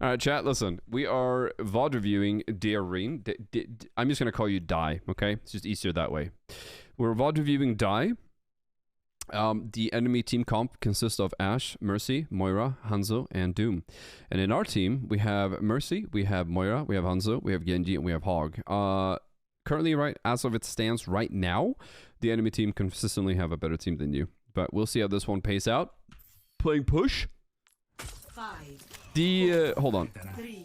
All right, chat, listen. We are VoD reviewing Dareen. I'm just going to call you Die, okay? It's just easier that way. We're VoD reviewing Die. The enemy team comp consists of Ashe, Mercy, Moira, Hanzo, and Doom. And in our team, we have Mercy, we have Moira, we have Hanzo, we have Genji, and we have Hog. Currently, right, as of it stands right now, the enemy team consistently have a better team than you. But we'll see how this one pays out. Playing push. 5, hold on. 3.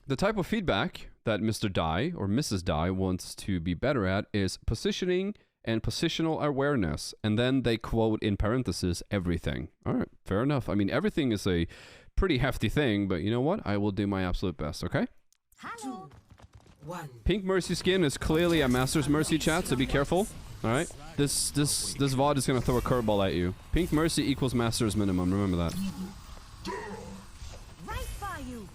The type of feedback that Mr. Die or Mrs. Die wants to be better at is positioning and positional awareness. And then they quote in parentheses everything. All right, fair enough. I mean, everything is a pretty hefty thing, but you know what? I will do my absolute best, okay? Hello. 1. Pink Mercy skin is clearly a Master's Mercy, chat, so be careful. All right, this VoD is gonna throw a curveball at you. Pink Mercy equals Master's minimum. Remember that. Right by you.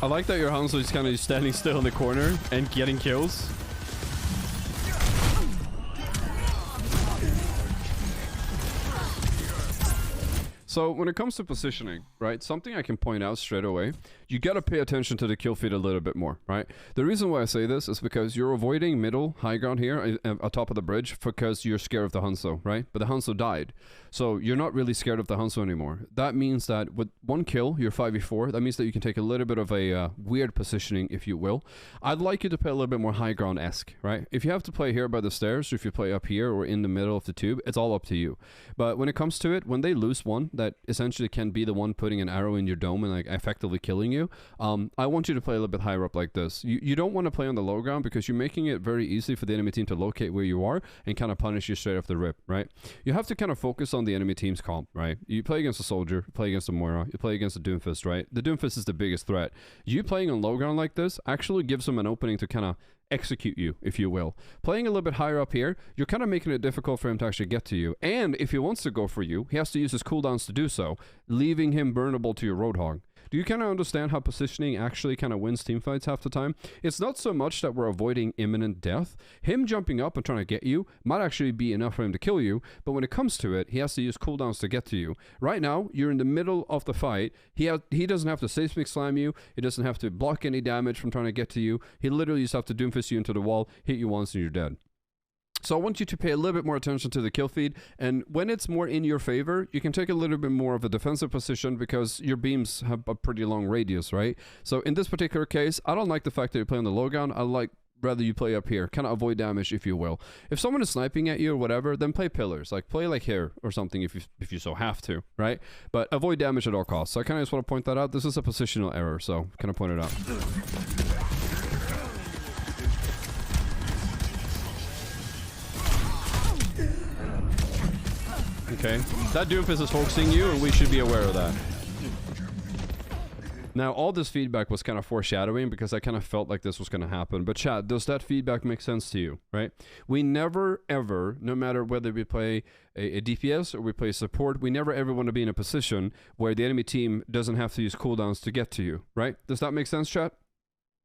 I like that your Hanzo is kind of standing still in the corner and getting kills. So when it comes to positioning, right, something I can point out straight away, you gotta pay attention to the kill feed a little bit more, right? The reason why I say this is because you're avoiding middle, high ground here, atop of the bridge, because you're scared of the Hanzo, right? But the Hanzo died. So you're not really scared of the Hanzo anymore. That means that with one kill, you're 5v4. That means that you can take a little bit of a weird positioning, if you will. I'd like you to play a little bit more high ground-esque, right? If you have to play here by the stairs, or if you play up here or in the middle of the tube, it's all up to you. But when it comes to it, when they lose one, that essentially can be the one putting an arrow in your dome and like effectively killing you, I want you to play a little bit higher up like this. You don't want to play on the low ground because you're making it very easy for the enemy team to locate where you are and kind of punish you straight off the rip, right? You have to kind of focus on the enemy team's comp, right? You play against a soldier, you play against a Moira, you play against a Doomfist, right? The Doomfist is the biggest threat. You playing on low ground like this actually gives them an opening to kind of execute you, if you will. Playing a little bit higher up here, you're kind of making it difficult for him to actually get to you. And if he wants to go for you, he has to use his cooldowns to do so, leaving him burnable to your Roadhog. Do you kind of understand how positioning actually kind of wins teamfights half the time? It's not so much that we're avoiding imminent death. Him jumping up and trying to get you might actually be enough for him to kill you, but when it comes to it, he has to use cooldowns to get to you. Right now, you're in the middle of the fight. He doesn't have to seismic slam you. He doesn't have to block any damage from trying to get to you. He literally just have to Doomfist you into the wall, hit you once, and you're dead. So I want you to pay a little bit more attention to the kill feed, and when it's more in your favor, you can take a little bit more of a defensive position because your beams have a pretty long radius, right? So in this particular case, I don't like the fact that you play on the low ground. I like rather you play up here, kind of avoid damage, if you will. If someone is sniping at you or whatever, then play pillars, like play like here or something if you so have to, right? But avoid damage at all costs. So I kind of just want to point that out. This is a positional error, so kind of point it out. Okay, that Doomfist is focusing you, and we should be aware of that. Now, all this feedback was kind of foreshadowing because I kind of felt like this was going to happen. But chat, does that feedback make sense to you, right? We never, ever, no matter whether we play a DPS or we play support, we never ever want to be in a position where the enemy team doesn't have to use cooldowns to get to you, right? Does that make sense, chat?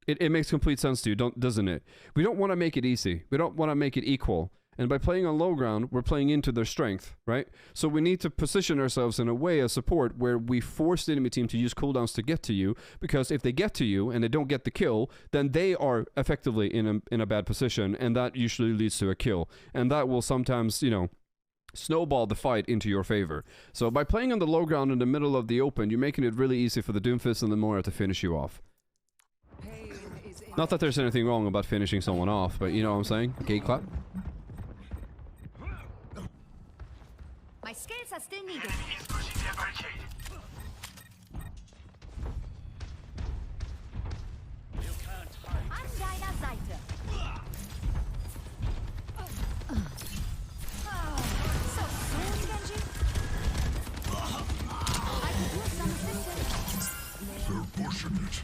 It makes complete sense to you, doesn't it? We don't want to make it easy. We don't want to make it equal. And by playing on low ground, we're playing into their strength, right? So we need to position ourselves in a way as support where we force the enemy team to use cooldowns to get to you, because if they get to you and they don't get the kill, then they are effectively in a bad position, and that usually leads to a kill. And that will sometimes, you know, snowball the fight into your favor. So by playing on the low ground in the middle of the open, you're making it really easy for the Doomfist and the Moira to finish you off. Not that there's anything wrong about finishing someone off, but you know what I'm saying? Gate clap. My skills are still needed. An deiner Seite. So soon, Genji? I could use some assistance. They're pushing it.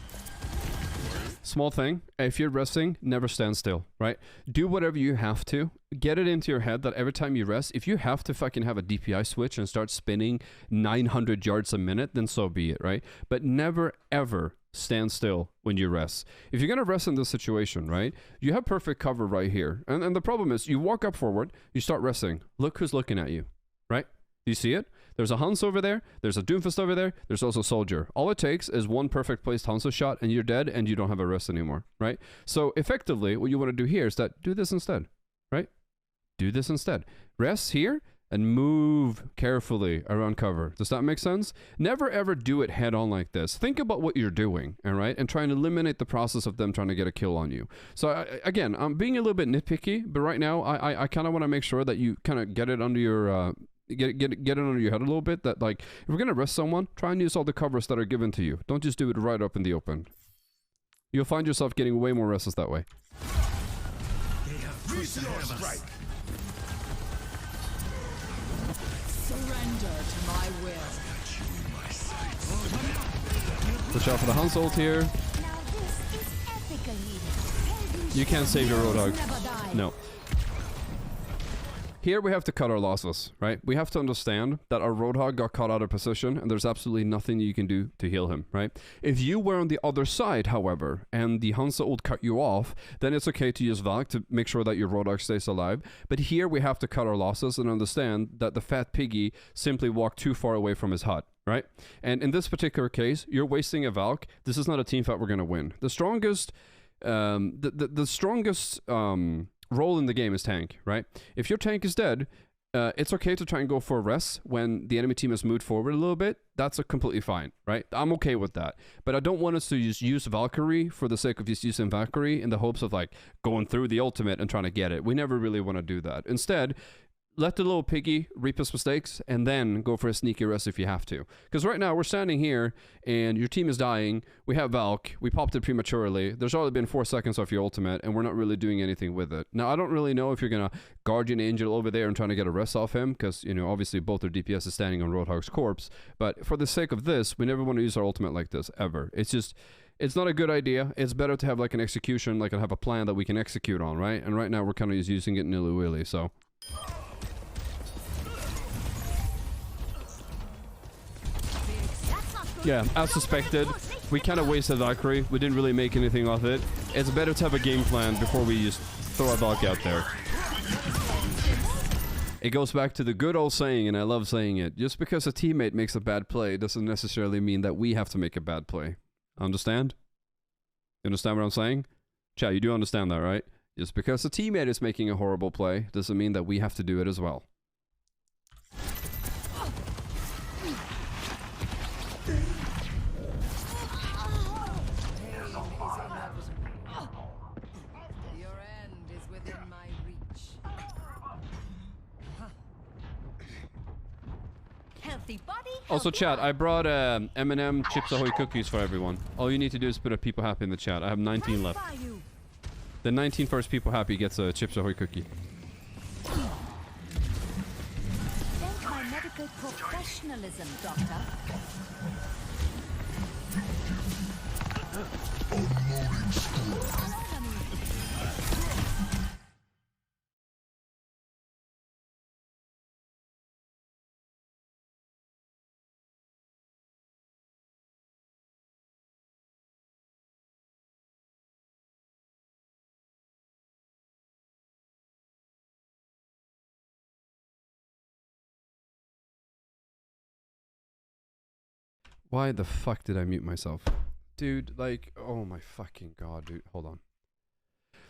small thing. If you're resting, never stand still, right? Do whatever you have to. Get it into your head that every time you rest, if you have to fucking have a DPI switch and start spinning 900 yards a minute, then so be it, right? But never, ever stand still when you rest. If you're going to rest in this situation, right, you have perfect cover right here. And the problem is you walk up forward, you start resting. Look who's looking at you, right? Do you see it? There's a Hanzo over there. There's a Doomfist over there. There's also Soldier. All it takes is one perfect placed Hanzo shot and you're dead and you don't have a rest anymore, right? So effectively, what you want to do here is that do this instead, right? Do this instead. Rest here and move carefully around cover. Does that make sense? Never ever do it head on like this. Think about what you're doing, all right? And try and eliminate the process of them trying to get a kill on you. So again, I'm being a little bit nitpicky, but right now I kind of want to make sure that you kind of get it under your... Get it under your head a little bit that, like, if we're gonna rest someone, try and use all the covers that are given to you. Don't just do it right up in the open. You'll find yourself getting way more rests that way. They have prison ahead of us. Surrender to my will. Watch out for the Hans ult here. Now this is ethically. You can't save your Roadhog. Never die. No. Here we have to cut our losses, right? We have to understand that our Roadhog got caught out of position and there's absolutely nothing you can do to heal him, right? If you were on the other side, however, and the Hanzo ult cut you off, then it's okay to use Valk to make sure that your Roadhog stays alive. But here we have to cut our losses and understand that the fat piggy simply walked too far away from his hut, right? And in this particular case, you're wasting a Valk. This is not a team fight we're going to win. The strongest... role in the game is tank, right? If your tank is dead, it's okay to try and go for a rest when the enemy team has moved forward a little bit. That's completely fine, right? I'm okay with that. But I don't want us to use Valkyrie for the sake of just using Valkyrie in the hopes of, like, going through the ultimate and trying to get it. We never really want to do that. Instead, let the little piggy reap his mistakes and then go for a sneaky rest if you have to. Because right now we're standing here and your team is dying. We have Valk. We popped it prematurely. There's already been 4 seconds off your ultimate and we're not really doing anything with it. Now, I don't really know if you're going to Guardian Angel over there and trying to get a rest off him because, you know, obviously both their DPS is standing on Roadhog's corpse. But for the sake of this, we never want to use our ultimate like this, ever. It's just... It's not a good idea. It's better to have, like, an execution, like, have a plan that we can execute on, right? And right now we're kind of just using it nilly-willy, so... Yeah, as suspected, we kind of wasted Valkyrie. We didn't really make anything of it. It's better to have a game plan before we just throw a Valk out there. It goes back to the good old saying, and I love saying it. Just because a teammate makes a bad play doesn't necessarily mean that we have to make a bad play. Understand? You understand what I'm saying? Chat, you do understand that, right? Just because a teammate is making a horrible play doesn't mean that we have to do it as well. Your end is within my reach. Healthy body. Also, chat, I brought M&M Chips Ahoy cookies for everyone. All you need to do is put a people happy in the chat. I have 19 left. The 19 first people happy gets a Chips Ahoy cookie. Thank my medical professionalism, doctor. Why the fuck did I mute myself? Dude, like, oh my fucking god, dude. Hold on.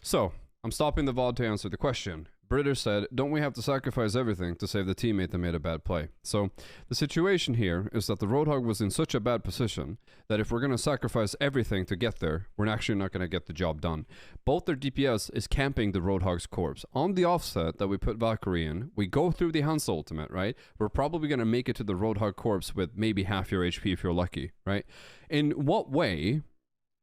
So, I'm stopping the VoD to answer the question. Britter said, don't we have to sacrifice everything to save the teammate that made a bad play? So, the situation here is that the Roadhog was in such a bad position that if we're going to sacrifice everything to get there, we're actually not going to get the job done. Both their DPS is camping the Roadhog's corpse. On the offset that we put Valkyrie in, we go through the Hans ultimate, right? We're probably going to make it to the Roadhog corpse with maybe half your HP if you're lucky, right? In what way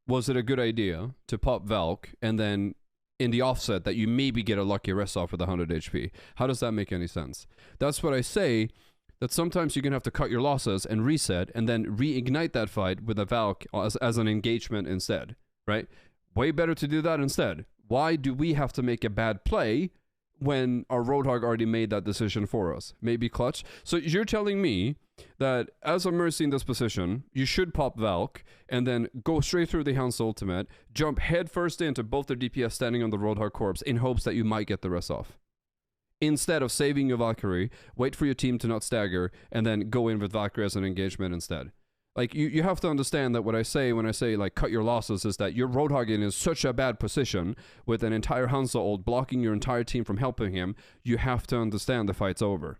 was it a good idea to pop Valk and then in the offset that you maybe get a lucky rest off with 100 HP. How does that make any sense? That's what I say, that sometimes you're going to have to cut your losses and reset and then reignite that fight with a Valk as an engagement instead, right? Way better to do that instead. Why do we have to make a bad play when our Roadhog already made that decision for us? Maybe clutch. So you're telling me that as a Mercy in this position, you should pop Valk and then go straight through the Hound's ultimate, jump headfirst into both their DPS standing on the Roadhog corpse in hopes that you might get the rest off. Instead of saving your Valkyrie, wait for your team to not stagger, and then go in with Valkyrie as an engagement instead. Like, you have to understand that what I say when I say, like, cut your losses is that you're Roadhogging in such a bad position with an entire Hanzo ult blocking your entire team from helping him. You have to understand the fight's over.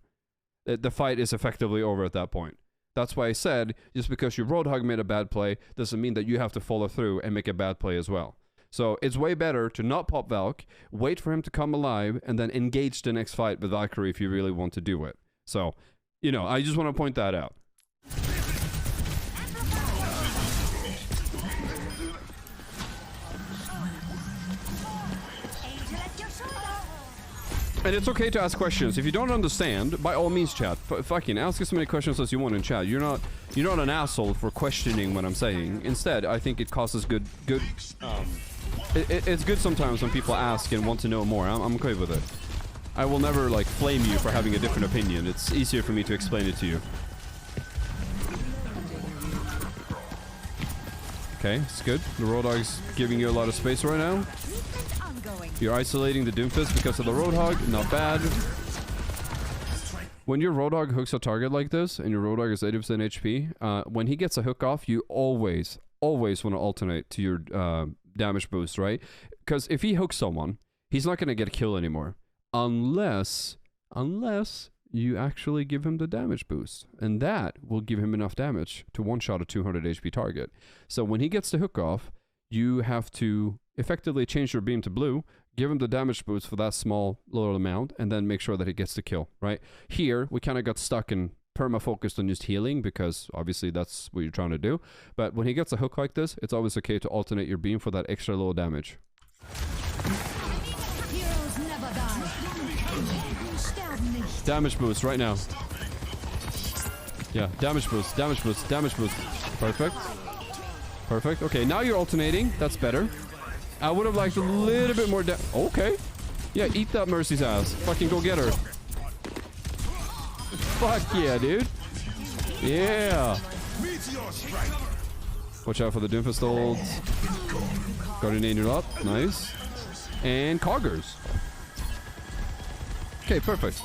The fight is effectively over at that point. That's why I said, just because your Roadhog made a bad play doesn't mean that you have to follow through and make a bad play as well. So it's way better to not pop Valk, wait for him to come alive, and then engage the next fight with Valkyrie if you really want to do it. So, you know, I just want to point that out. And it's okay to ask questions. If you don't understand, by all means, chat. Fucking ask as many questions as you want in chat. You're not an asshole for questioning what I'm saying. Instead, I think it causes good. It's good sometimes when people ask and want to know more. I'm okay with it. I will never like flame you for having a different opinion. It's easier for me to explain it to you. Okay, it's good. The Roadhog's giving you a lot of space right now. You're isolating the Doomfist because of the Roadhog. Not bad. When your Roadhog hooks a target like this, and your Roadhog is 80% HP, when he gets a hook off, you always want to alternate to your damage boost, right? Because if he hooks someone, he's not going to get a kill anymore. Unless you actually give him the damage boost. And that will give him enough damage to one-shot a 200 HP target. So when he gets the hook off, you have to effectively change your beam to blue, give him the damage boost for that small little amount, and then make sure that he gets the kill, right? Here, we kind of got stuck and perma-focused on just healing, because obviously that's what you're trying to do. But when he gets a hook like this, it's always okay to alternate your beam for that extra little damage. Heroes never die. Damage boost right now. Yeah, damage boost, damage boost, damage boost. Perfect. Perfect. Okay, now you're alternating. That's better. I would have liked a little bit more okay. Yeah, eat that Mercy's ass. Fucking go get her. Fuck yeah, dude. Yeah. Watch out for the Doomfist ult. Guardian up. Nice. And Coggers. Okay, perfect.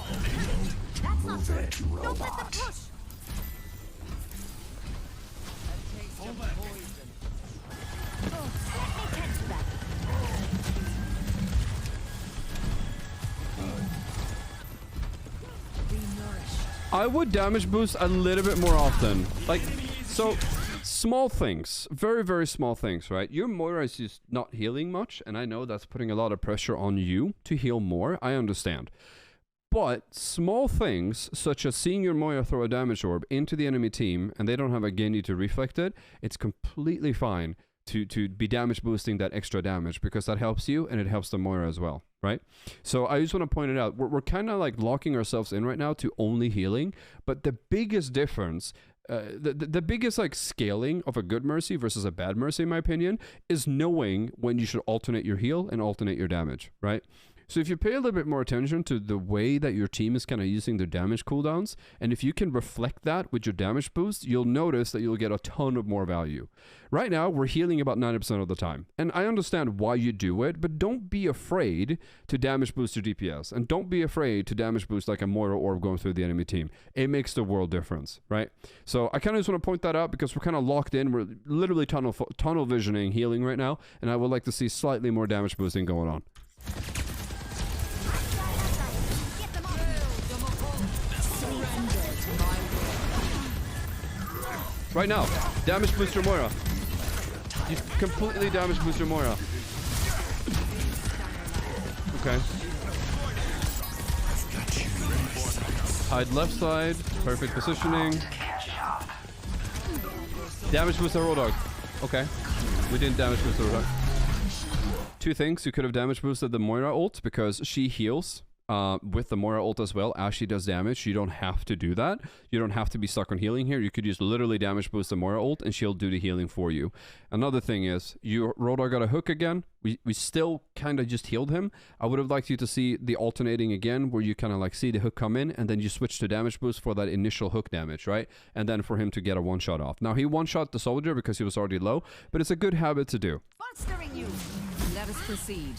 I would damage boost a little bit more often. Like, so, small things. Very, very small things, right? Your Moira is just not healing much, and I know that's putting a lot of pressure on you to heal more. I understand. But small things, such as seeing your Moira throw a damage orb into the enemy team, and they don't have a Genji to reflect it, it's completely fine to be damage boosting that extra damage, because that helps you and it helps the Moira as well, right? So I just want to point it out. We're kind of like locking ourselves in right now to only healing, but the biggest difference, the biggest like scaling of a good Mercy versus a bad Mercy, in my opinion, is knowing when you should alternate your heal and alternate your damage, right? So if you pay a little bit more attention to the way that your team is kind of using their damage cooldowns, and if you can reflect that with your damage boost, you'll notice that you'll get a ton of more value. Right now, we're healing about 90% of the time. And I understand why you do it, but don't be afraid to damage boost your DPS. And don't be afraid to damage boost like a Moira orb going through the enemy team. It makes the world difference, right? So I kind of just want to point that out because we're kind of locked in. We're literally tunnel visioning healing right now. And I would like to see slightly more damage boosting going on. Right now, damage booster Moira. You completely damage booster Moira. Okay. Hide left side. Perfect positioning. Damage booster Roadhog. Okay. We didn't damage booster Roadhog. Two things. You could have damage boosted the Moira ult because she heals with the Moira ult as well, as she does damage. You don't have to do that. You don't have to be stuck on healing here. You could use literally damage boost the Moira ult and she'll do the healing for you. Another thing is, Rodar got a hook again. We still kind of just healed him. I would have liked you to see the alternating again, where you kind of like see the hook come in and then you switch to damage boost for that initial hook damage, right? And then for him to get a one-shot off. Now, he one-shot the soldier because he was already low, but it's a good habit to do. Monstering you. Let us proceed.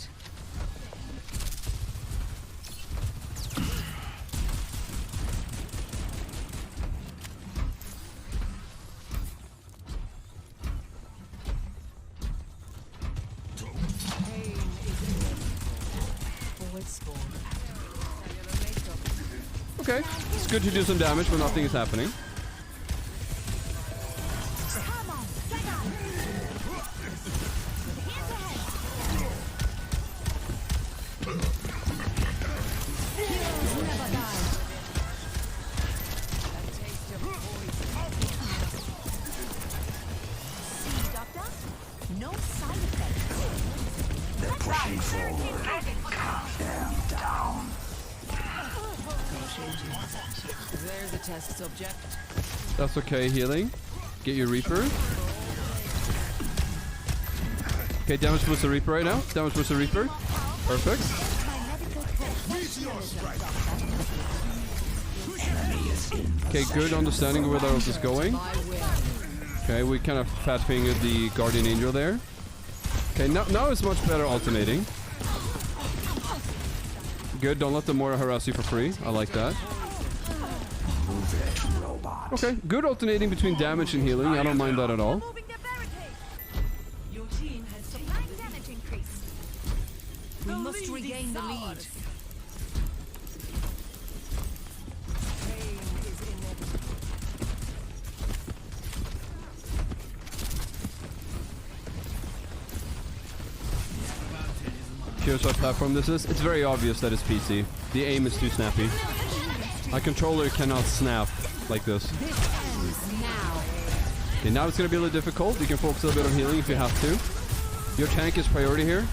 Okay, it's good to do some damage when nothing is happening. No side effects. They're pushing forward. Calm them down. There's a test subject. That's okay, healing. Get your Reaper. Okay, damage boost the Reaper right now. Damage boost the Reaper. Perfect. Okay, good understanding of where that ult is going. Okay, we kind of fat fingered the Guardian Angel there. Okay, now it's much better alternating. Good, don't let the Moira harass you for free. I like that. Okay, good alternating between damage and healing. I don't mind that at all. Your team has supply damage increase. We must regain the lead. Pain is inevitable. Here's what platform this is. It's very obvious that it's PC. The aim is too snappy. My controller cannot snap like this. Okay, now it's going to be a little difficult. You can focus a little bit on healing if you have to. Your tank is priority here.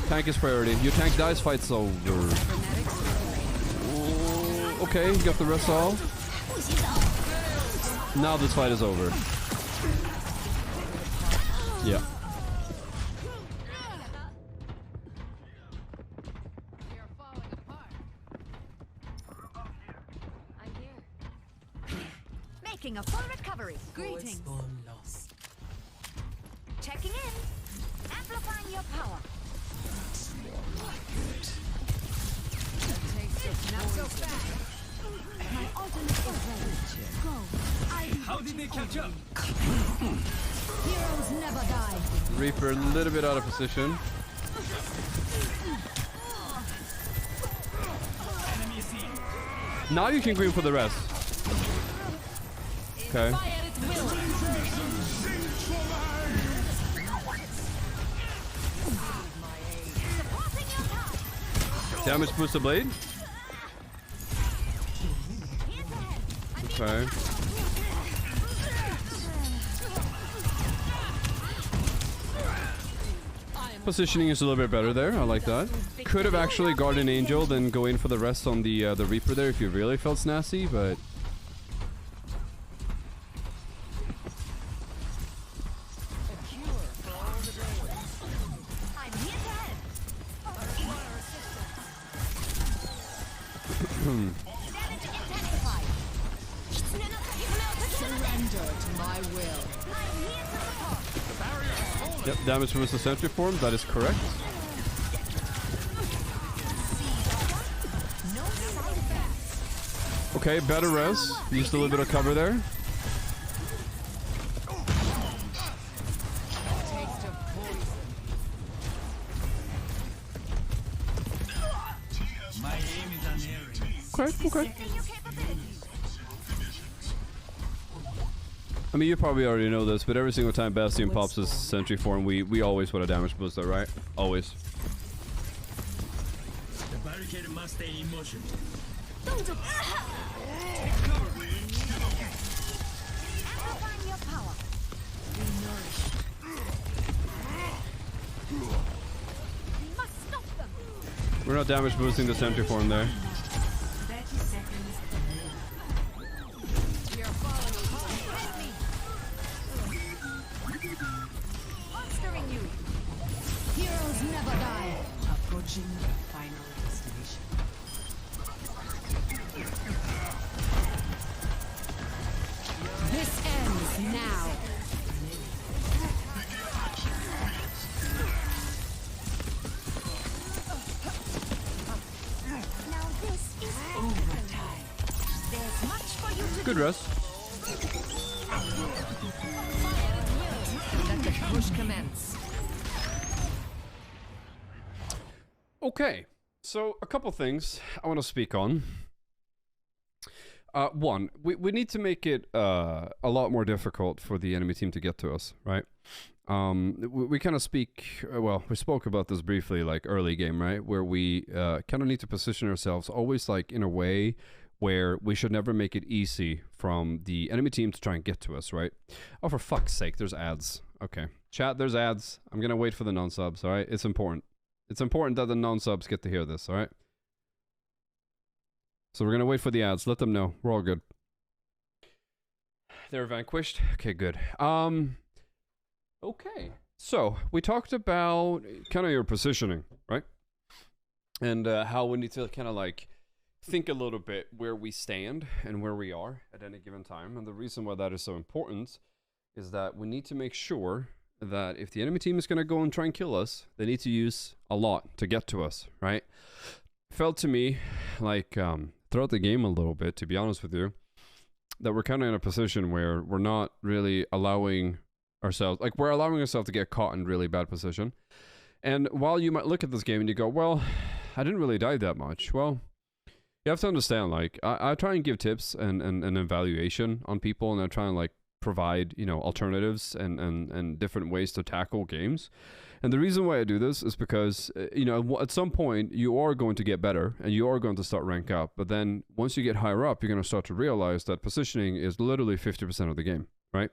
Tank is priority. Your tank dies, fight's over. Okay, you got the rest all. Now this fight is over. Yeah. Making a full recovery. Greetings. Checking in. Amplifying your power. Not so fast. My ultimate is ready. Go. How did they catch up? Heroes never die. Reaper a little bit out of position. Now you can green for the rest. Okay. Damage boost the blade. Okay. Positioning is a little bit better there. I like that. Could have actually Guardian Angel, then go in for the rest on the Reaper there if you really felt snazzy, but. Yep, damage from the sentry form, that is correct. Okay, better res. Used a little bit of cover there. Okay. I mean, you probably already know this, but every single time Bastion pops his sentry form, we always put a damage booster, right? Always. The barricade must stay in motion. Amplifying your power. We must stop them. We're not damage boosting the sentry form there. 30 seconds. We are falling apart. Monstering you. Heroes never die. Approaching the final destination. This ends now. Now this is overtime. There's much for you to Good rest. let the push commence. Okay, so a couple things I want to speak on. One, we need to make it a lot more difficult for the enemy team to get to us, right? We kind of speak, well, we spoke about this briefly, like early game, right? Where we kind of need to position ourselves always like in a way where we should never make it easy from the enemy team to try and get to us, right? Oh, for fuck's sake, there's ads. Okay, chat, there's ads. I'm gonna wait for the non-subs, all right? It's important. It's important that the non-subs get to hear this, all right? So we're gonna wait for the ads. Let them know. We're all good. They're vanquished. Okay, good. Okay. So we talked about kind of your positioning, right? And how we need to kind of like think a little bit where we stand and where we are at any given time. And the reason why that is so important is that we need to make sure that if the enemy team is going to go and try and kill us, they need to use a lot to get to us, right? Felt to me like throughout the game a little bit, to be honest with you, that we're kind of in a position where we're not really allowing ourselves, like we're allowing ourselves to get caught in really bad position. And while you might look at this game and you go, well, I didn't really die that much. Well, you have to understand, like, I try and give tips and evaluation on people, and I try and like provide, you know, alternatives and different ways to tackle games. And the reason why I do this is because, you know, at some point you are going to get better and you are going to start rank up. But then once you get higher up, you're going to start to realize that positioning is literally 50% of the game, right?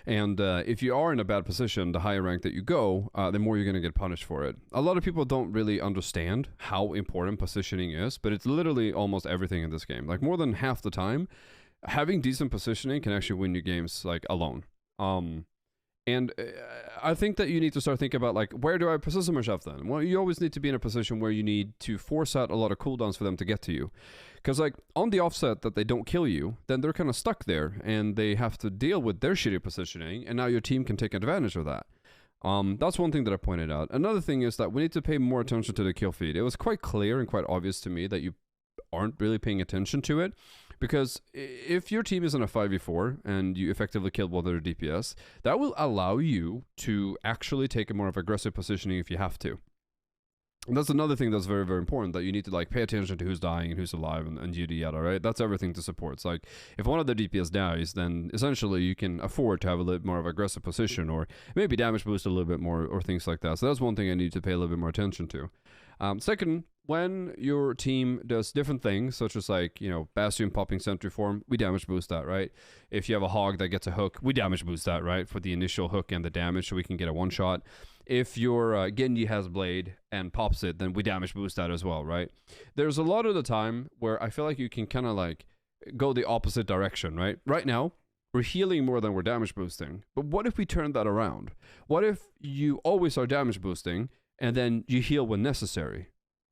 And if you are in a bad position, the higher rank that you go, the more you're going to get punished for it. A lot of people don't really understand how important positioning is, but it's literally almost everything in this game. Like more than half the time, having decent positioning can actually win you games like alone. And I think that you need to start thinking about, like, where do I position myself then? Well, you always need to be in a position where you need to force out a lot of cooldowns for them to get to you. Because, like, on the offset that they don't kill you, then they're kind of stuck there, and they have to deal with their shitty positioning, and now your team can take advantage of that. That's one thing that I pointed out. Another thing is that we need to pay more attention to the kill feed. It was quite clear and quite obvious to me that you aren't really paying attention to it. Because if your team is in a 5v4 and you effectively killed one of their DPS, that will allow you to actually take a more of aggressive positioning if you have to. And that's another thing that's very, very important, that you need to like pay attention to who's dying and who's alive and yada yada, right? That's everything to support. It's like, if one of the DPS dies, then essentially you can afford to have a little bit more of aggressive position, or maybe damage boost a little bit more, or things like that. So that's one thing I need to pay a little bit more attention to. Second, when your team does different things, such as like, you know, Bastion popping sentry form, we damage boost that, right? If you have a hog that gets a hook, we damage boost that, right? For the initial hook and the damage, so we can get a one shot. If your Genji has blade and pops it, then we damage boost that as well, right? There's a lot of the time where I feel like you can kind of like go the opposite direction, right? Right now, we're healing more than we're damage boosting. But what if we turn that around? What if you always are damage boosting and then you heal when necessary?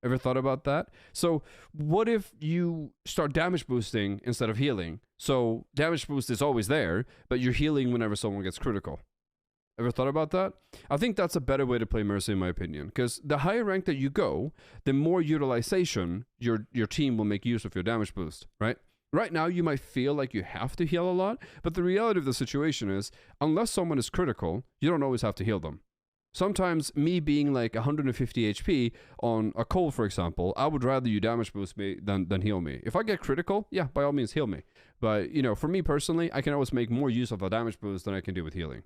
Ever thought about that? So what if you start damage boosting instead of healing? So damage boost is always there, but you're healing whenever someone gets critical. Ever thought about that? I think that's a better way to play Mercy, in my opinion, because the higher rank that you go, the more utilization your team will make use of your damage boost, right? Right now, you might feel like you have to heal a lot, but the reality of the situation is, unless someone is critical, you don't always have to heal them. Sometimes me being like 150 HP on a Cole, for example, I would rather you damage boost me than heal me. If I get critical, yeah, by all means heal me. But, you know, for me personally, I can always make more use of a damage boost than I can do with healing.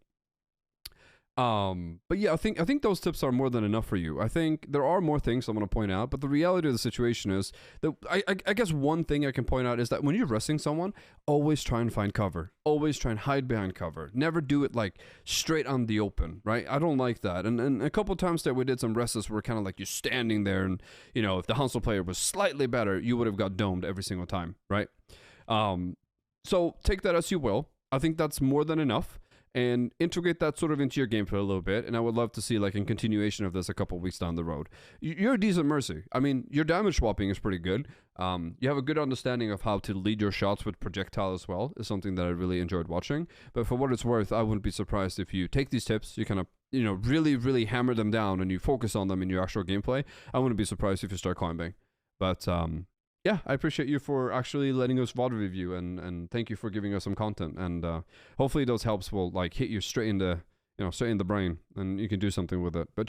But yeah, I think those tips are more than enough for you. I think there are more things I want to point out, but the reality of the situation is that I guess one thing I can point out is that when you're resting someone, always try and find cover. Always try and hide behind cover. Never do it like straight on the open, right? I don't like that. And a couple times that we did some rests where kind of like you're standing there, and you know, if the Hansel player was slightly better, you would have got domed every single time, right? So take that as you will. I think that's more than enough. And integrate that sort of into your gameplay a little bit. And I would love to see like a continuation of this a couple weeks down the road. You're a decent Mercy. I mean, your damage swapping is pretty good. You have a good understanding of how to lead your shots with projectile as well. Is something that I really enjoyed watching. But for what it's worth, I wouldn't be surprised if you take these tips, you kind of, you know, really, really hammer them down and you focus on them in your actual gameplay. I wouldn't be surprised if you start climbing. But yeah, I appreciate you for actually letting us VoD review, and thank you for giving us some content. And hopefully those helps will like hit you straight in the, you know, straight in the brain, and you can do something with it. But